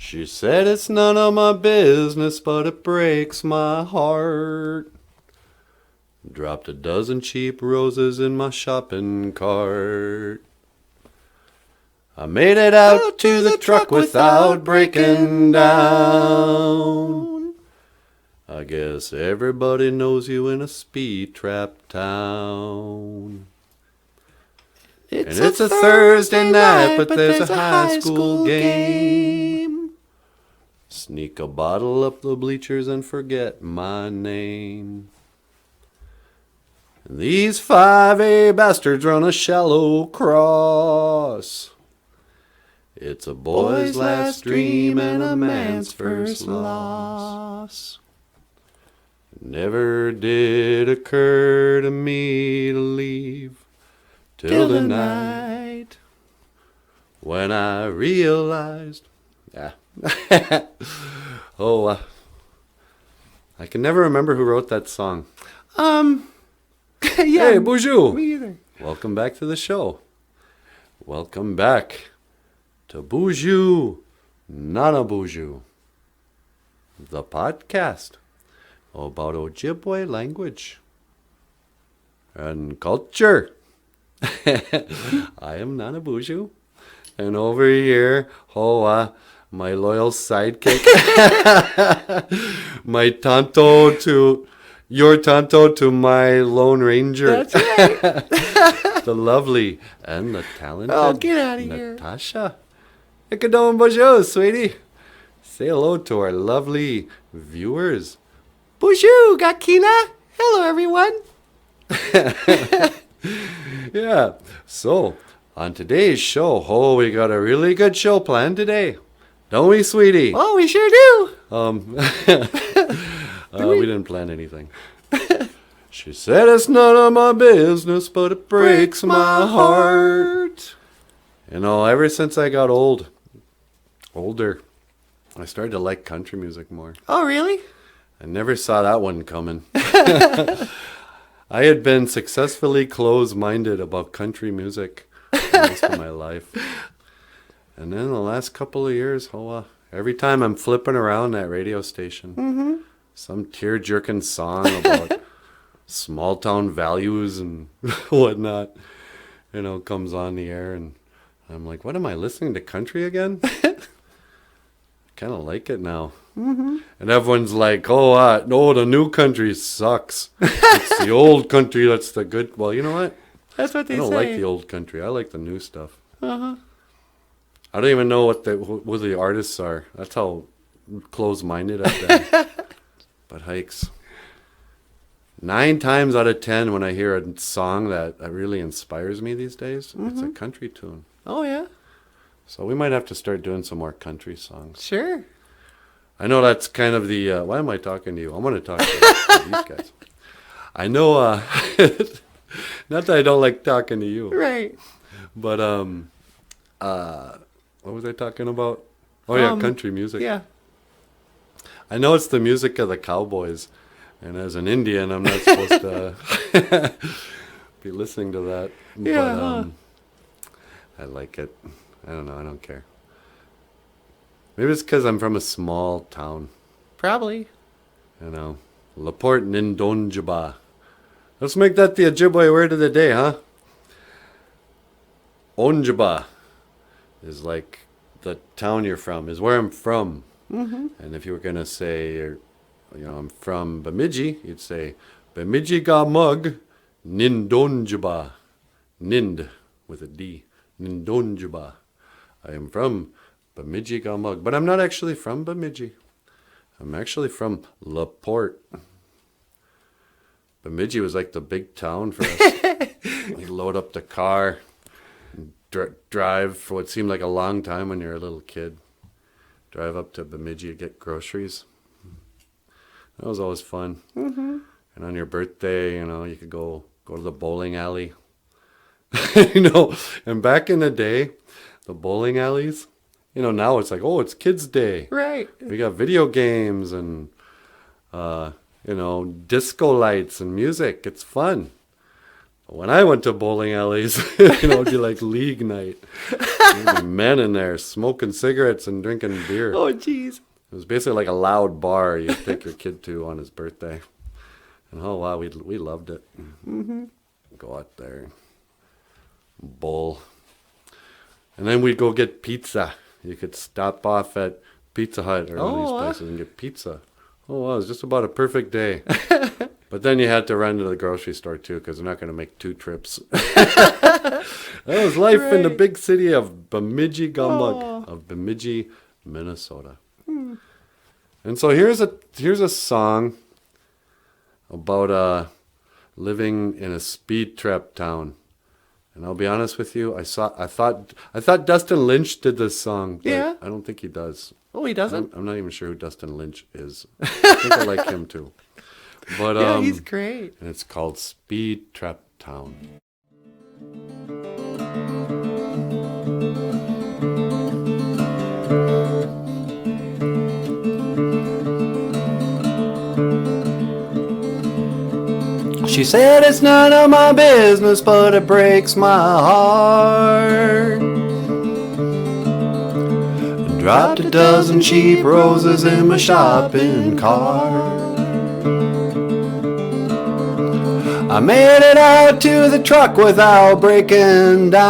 She said it's none of my business, but it breaks my heart. Dropped a dozen cheap roses in my shopping cart. I made it out to the truck without breaking down. I guess everybody knows you in a speed trap town. It's a Thursday night, but there's a high school game. Sneak a bottle up the bleachers and forget my name. And these 5A bastards run a shallow cross. It's a boy's last dream and a man's first loss. It never did occur to me to leave till the night when I realized. Yeah. I can never remember who wrote that song. Yeah. Hey, BOOZHOO. Me either. Welcome back to the show. Welcome back to BOOZHOO, Nana BOOZHOO, the podcast about Ojibwe language and culture. I am Nana BOOZHOO, and over here, my loyal sidekick, my Tonto to your Tonto to my Lone Ranger. That's right. The lovely and the talented Get out of here. Natasha. Ikadon BOOZHOO, sweetie. Say hello to our lovely viewers. BOOZHOO, Gakina. Hello, everyone. Yeah. So, on today's show, we got a really good show planned today. Don't we, sweetie? Oh, we sure do. We didn't plan anything. She said it's none of my business, but it breaks my heart. You know, ever since I got older, I started to like country music more. Oh, really? I never saw that one coming. I had been successfully closed-minded about country music for most of my life. And then the last couple of years, every time I'm flipping around that radio station, some tear-jerking song about small-town values and whatnot, comes on the air, and I'm like, what am I listening to, country again? Kind of like it now. And everyone's like, no, the new country sucks. It's the old country that's the good. Well, you know what? That's what they say. I don't like the old country. I like the new stuff. I don't even know who the artists are. That's how close-minded I've been. But hikes. 9 times out of 10 when I hear a song that really inspires me these days, it's a country tune. Oh, yeah? So we might have to start doing some more country songs. Sure. I know that's kind of the... why am I talking to you? I want to talk to these guys. I know... not that I don't like talking to you. Right. But, what was I talking about? Oh, yeah, country music. Yeah. I know it's the music of the cowboys. And as an Indian, I'm not supposed to be listening to that. Yeah. But I like it. I don't know. I don't care. Maybe it's because I'm from a small town. Probably. Laporte and Onjiibaa. Let's make that the Ojibwe word of the day, huh? Onjiibaa is like the town you're from, is where I'm from. And if you were going to say, I'm from Bemidji, you'd say, Bemidji ga mug, Nindonjiibaa. Nind, with a D. Nindonjiibaa. I am from Bemidji ga mug. But I'm not actually from Bemidji. I'm actually from Laporte. Bemidji was like the big town for us. We load up the car, and drive for what seemed like a long time when you're a little kid. Drive up to Bemidji to get groceries. That was always fun. And on your birthday, you could go to the bowling alley. And back in the day, the bowling alleys, now it's like, it's kids' day. Right. We got video games and, disco lights and music. It's fun. When I went to bowling alleys, it'd be like league night. There'd be men in there smoking cigarettes and drinking beer. Oh, jeez. It was basically like a loud bar you'd take your kid to on his birthday. And oh wow, we loved it. Mm-hmm. Go out there, bowl. And then we'd go get pizza. You could stop off at Pizza Hut or one of these places and get pizza. Oh wow, it was just about a perfect day. But then you had to run to the grocery store too, because they're not going to make 2 trips. That was life in the big city of Bemidji, Minnesota. And so here's a song about living in a speed trap town. And I'll be honest with you, I thought Dustin Lynch did this song, but Yeah. I don't think he does. Oh, he doesn't? I'm not even sure who Dustin Lynch is. I think I like him too. But Yeah, he's great. and it's called Speed Trap Town. She said it's none of my business, but it breaks my heart. Dropped a dozen cheap roses in my shopping cart. I made it out to the truck without breaking down.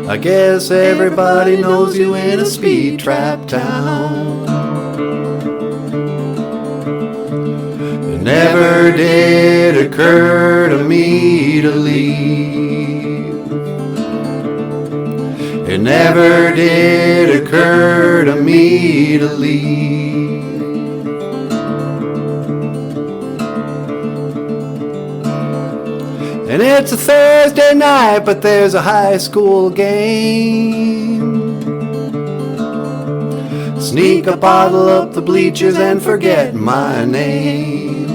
I guess everybody knows you in a speed trap town. It never did occur to me to leave. It never did occur to me to leave. And it's a Thursday night, but there's a high school game. Sneak a bottle up the bleachers and forget my name.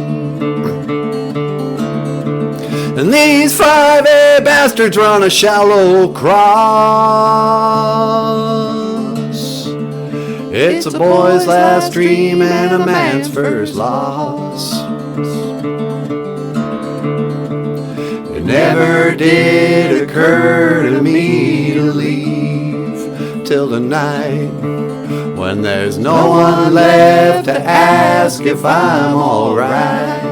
And these 5A bastards run a shallow cross. It's a boy's last dream and a man's first loss. It never did occur to me to leave till the night when there's no one left to ask if I'm alright.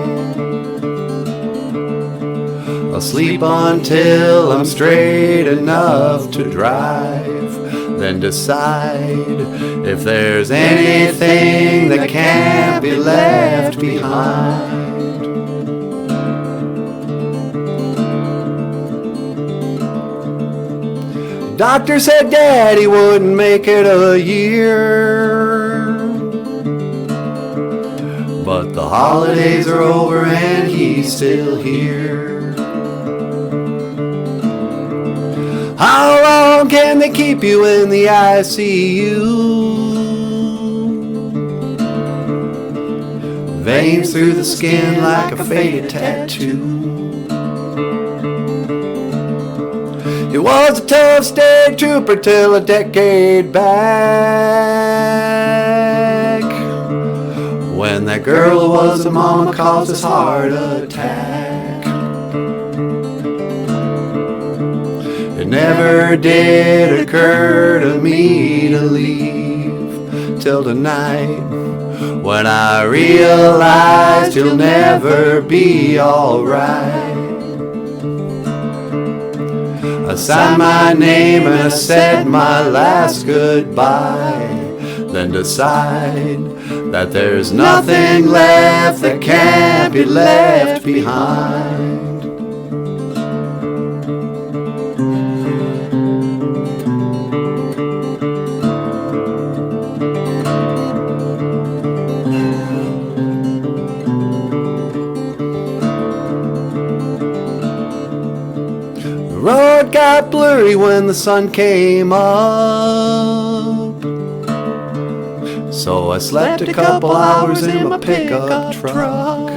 I'll sleep until I'm straight enough to drive, then decide if there's anything that can't be left behind. Doctor said Daddy wouldn't make it a year, but the holidays are over and he's still here. How long can they keep you in the ICU? Veins through the skin like a faded tattoo. He was a tough state trooper till a decade back, when that girl who was a mama caused his heart attack. It never did occur to me to leave till the night when I realized you'll never be alright. I signed my name and I said my last goodbye, then decide that there's nothing left that can't be left behind. The road got blurry when the sun came up, so I slept a couple hours in my pickup truck.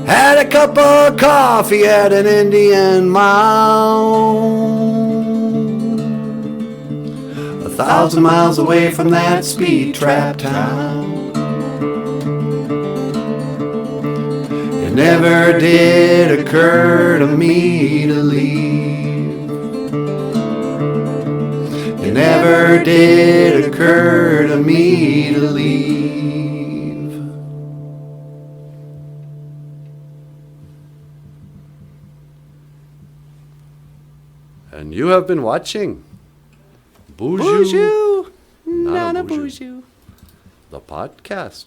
Had a cup of coffee at an Indian mound, 1,000 miles away from that speed trap town. never did occur to me to leave. It never did occur to me to leave. And you have been watching BOOZHOO. Nana Nana BOOZHOO. BOOZHOO. the podcast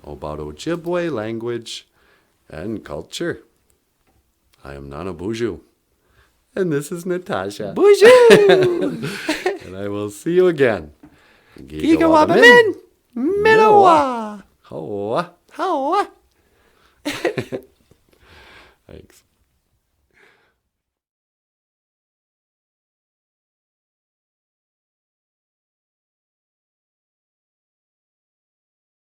about Ojibwe language and culture. I am Nana BOOZHOO, and this is Natasha. BOOZHOO. And I will see you again. Gigawabamin. Minowa. Hoa. How? Thanks.